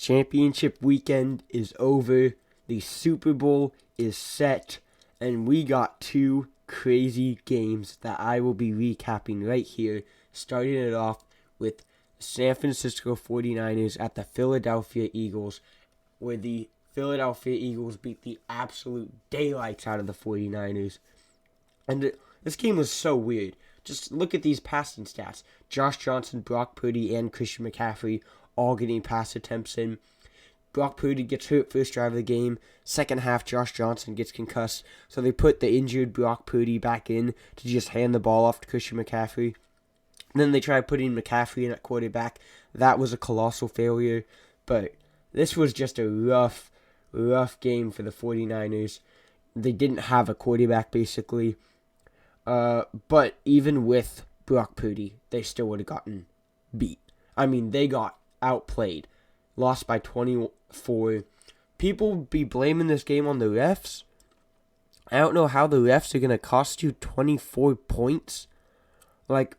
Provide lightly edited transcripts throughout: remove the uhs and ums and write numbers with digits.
Championship weekend is over. The Super Bowl is set. And we got two crazy games that I will be recapping right here. Starting it off with San Francisco 49ers at the Philadelphia Eagles, where the Philadelphia Eagles beat the absolute daylights out of the 49ers. And this game was so weird. Just look at these passing stats. Josh Johnson, Brock Purdy, and Christian McCaffrey all getting pass attempts in. Brock Purdy gets hurt first drive of the game. Second half, Josh Johnson gets concussed. So they put the injured Brock Purdy back in to just hand the ball off to Christian McCaffrey. And then they tried putting McCaffrey in at quarterback. That was a colossal failure. But this was just a rough game for the 49ers. They didn't have a quarterback, basically. But even with Brock Purdy, they still would have gotten beat. I mean, they got outplayed. Lost by 24. People be blaming this game on the refs. I don't know how the refs are going to cost you 24 points. Like,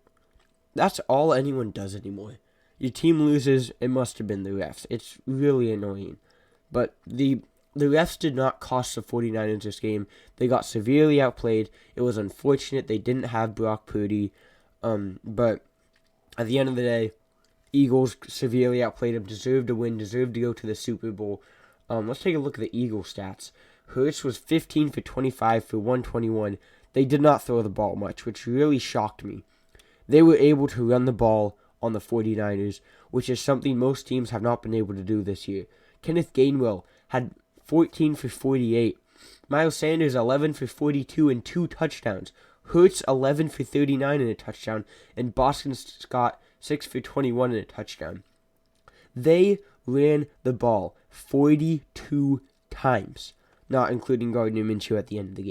that's all anyone does anymore. Your team loses, it must have been the refs. It's really annoying. But the refs did not cost the 49ers this game. They got severely outplayed. It was unfortunate they didn't have Brock Purdy. But at the end of the day, Eagles severely outplayed them, deserved to win, deserved to go to the Super Bowl. Let's take a look at the Eagles stats. Hurts was 15 for 25 for 121. They did not throw the ball much, which really shocked me. They were able to run the ball on the 49ers, which is something most teams have not been able to do this year. Kenneth Gainwell had 14 for 48. Miles Sanders 11 for 42 and 2 touchdowns. Hurts 11 for 39 and a touchdown. And Boston Scott 6 for 21 and a touchdown. They ran the ball 42 times, not including Gardner Minshew at the end of the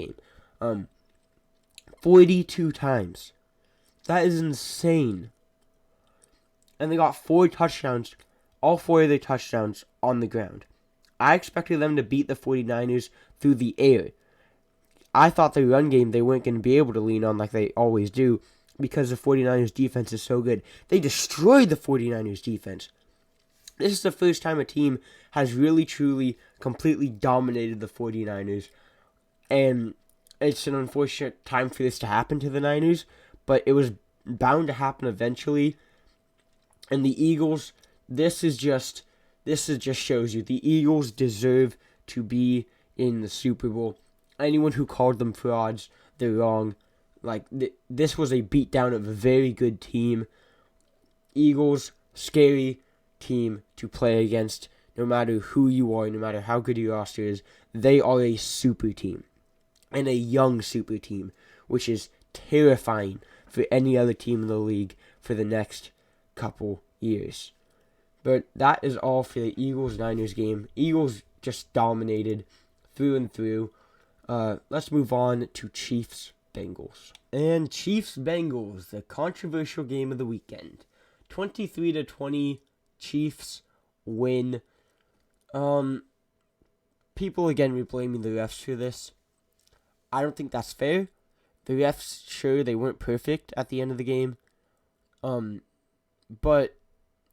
game. 42 times. That is insane. And they got 4 touchdowns, all 4 of their touchdowns on the ground. I expected them to beat the 49ers through the air. I thought the run game they weren't going to be able to lean on like they always do because the 49ers defense is so good. They destroyed the 49ers defense. This is the first time a team has really, truly, completely dominated the 49ers. And it's an unfortunate time for this to happen to the Niners, but it was bound to happen eventually. And the Eagles, this just shows you the Eagles deserve to be in the Super Bowl. Anyone who called them frauds, they're wrong. Like, this was a beatdown of a very good team. Eagles, scary team to play against, no matter who you are, no matter how good your roster is. They are a super team, and a young super team, which is terrifying for any other team in the league for the next couple years. But that is all for the Eagles-Niners game. Eagles just dominated through and through. Let's move on to Chiefs-Bengals. And Chiefs-Bengals, the controversial game of the weekend. 23-20, Chiefs win. People again were blaming the refs for this. I don't think that's fair. The refs, sure, they weren't perfect at the end of the game. But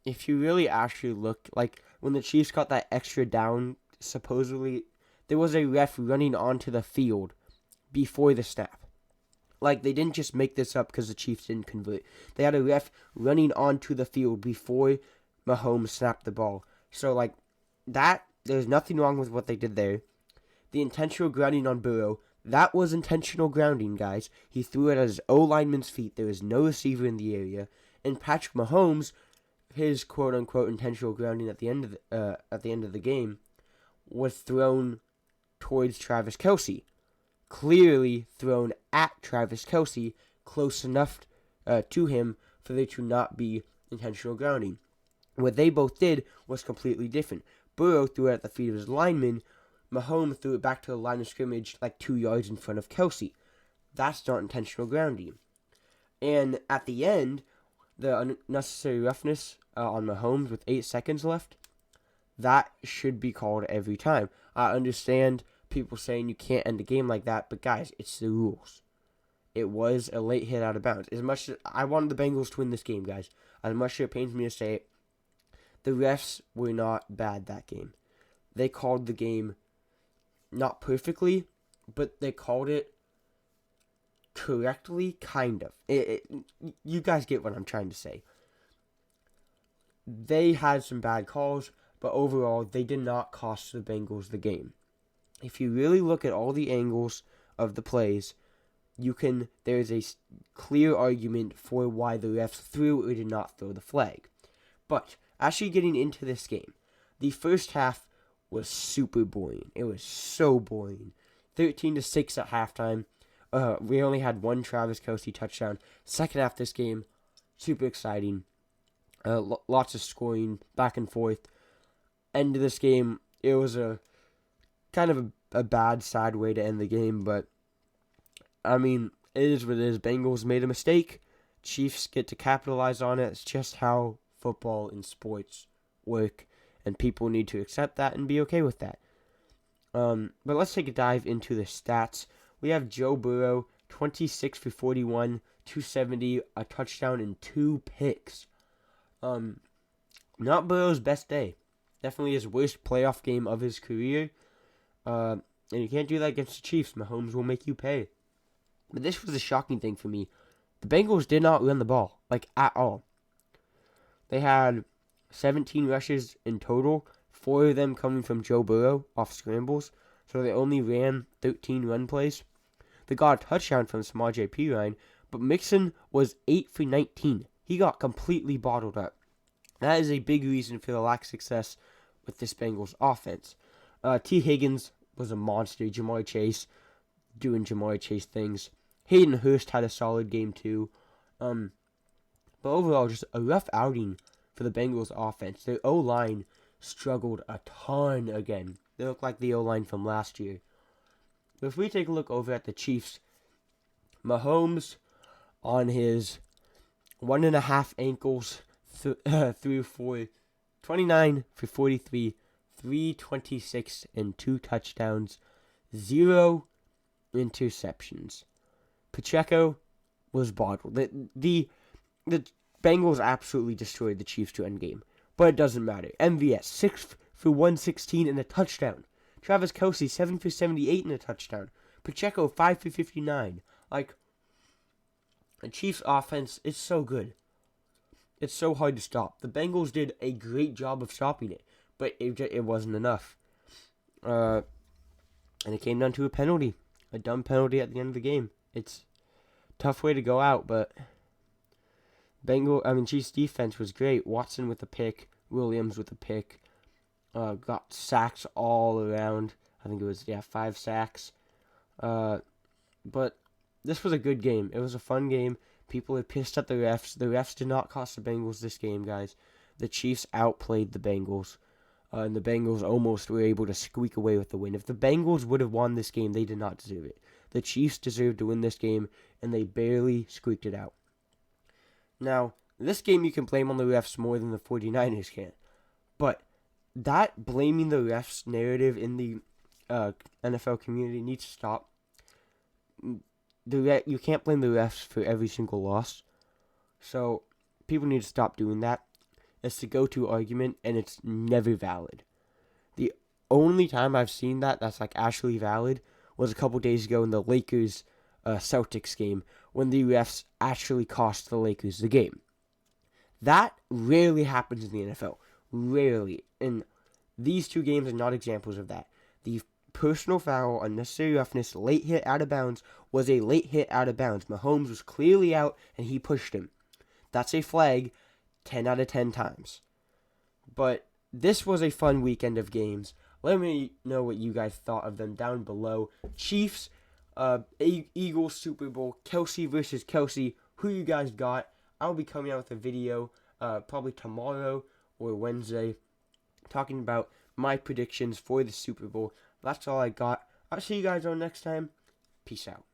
if you really actually look, like when the Chiefs got that extra down, supposedly, there was a ref running onto the field before the snap. Like, they didn't just make this up because the Chiefs didn't convert. They had a ref running onto the field before Mahomes snapped the ball. So, like, that, there's nothing wrong with what they did there. The intentional grounding on Burrow, that was intentional grounding, guys. He threw it at his O-lineman's feet. There was no receiver in the area. And Patrick Mahomes, his quote-unquote intentional grounding at the end of the game, was thrown towards Travis Kelce. Clearly thrown at Travis Kelce, close enough to him for there to not be intentional grounding. What they both did was completely different. Burrow threw it at the feet of his lineman. Mahomes threw it back to the line of scrimmage like 2 yards in front of Kelce. That's not intentional grounding. And at the end, the unnecessary roughness on Mahomes with 8 seconds left, that should be called every time. I understand people saying you can't end a game like that, but guys, it's the rules. It was a late hit out of bounds. As much as I wanted the Bengals to win this game, guys, as much as it pains me to say it, the refs were not bad that game. They called the game not perfectly, but they called it correctly, kind of. You guys get what I'm trying to say. They had some bad calls, but overall, they did not cost the Bengals the game. If you really look at all the angles of the plays, there is a clear argument for why the refs threw or did not throw the flag. But actually getting into this game, the first half was super boring. It was so boring. 13-6 at halftime. We only had one Travis Kelce touchdown. Second half of this game, super exciting. Lots of scoring, back and forth. End of this game, it was a kind of a bad, sad way to end the game, but I mean, it is what it is. Bengals made a mistake. Chiefs get to capitalize on it. It's just how football and sports work, and people need to accept that and be okay with that. But let's take a dive into the stats. We have Joe Burrow, 26 for 41, 270, a touchdown, and 2 picks. Not Burrow's best day. Definitely his worst playoff game of his career. And you can't do that against the Chiefs. Mahomes will make you pay. But this was a shocking thing for me. The Bengals did not run the ball, at all. They had 17 rushes in total, 4 of them coming from Joe Burrow off scrambles, so they only ran 13 run plays. They got a touchdown from Samaje Perine, but Mixon was 8 for 19. He got completely bottled up. That is a big reason for the lack of success with this Bengals offense. T. Higgins was a monster. Jamar Chase doing Jamar Chase things. Hayden Hurst had a solid game too. But overall, just a rough outing for the Bengals offense. Their O-line struggled a ton again. They look like the O-line from last year. But if we take a look over at the Chiefs, Mahomes on his 1.5 ankles threw for 29 for 43, 326 and 2 touchdowns, 0 interceptions. Pacheco was bottled. The Bengals absolutely destroyed the Chiefs to end game, but it doesn't matter. MVS 6 for 116 and a touchdown. Travis Kelce 7 for 78 and a touchdown. Pacheco 5 for 59. The Chiefs offense is so good. It's so hard to stop. The Bengals did a great job of stopping it, but it wasn't enough. And it came down to a penalty. A dumb penalty at the end of the game. It's a tough way to go out, but Chiefs defense was great. Watson with a pick, Williams with a pick. Got sacks all around. I think it was 5 sacks. But this was a good game. It was a fun game. People are pissed at the refs. The refs did not cost the Bengals this game, guys. The Chiefs outplayed the Bengals. And the Bengals almost were able to squeak away with the win. If the Bengals would have won this game, they did not deserve it. The Chiefs deserved to win this game, and they barely squeaked it out. Now, this game you can blame on the refs more than the 49ers can. But that blaming the refs narrative in the NFL community needs to stop. You can't blame the refs for every single loss. So, people need to stop doing that. It's the go-to argument, and it's never valid. The only time I've seen that's actually valid was a couple days ago in the Lakers Celtics game when the refs actually cost the Lakers the game. That rarely happens in the NFL. Rarely. And these two games are not examples of that. The personal foul, unnecessary roughness, late hit out of bounds was a late hit out of bounds. Mahomes was clearly out, and he pushed him. That's a flag 10 out of 10 times. But this was a fun weekend of games. Let me know what you guys thought of them down below. Chiefs, Eagles Super Bowl, Kelce versus Kelce. Who you guys got? I'll be coming out with a video probably tomorrow or Wednesday talking about my predictions for the Super Bowl. That's all I got. I'll see you guys on next time. Peace out.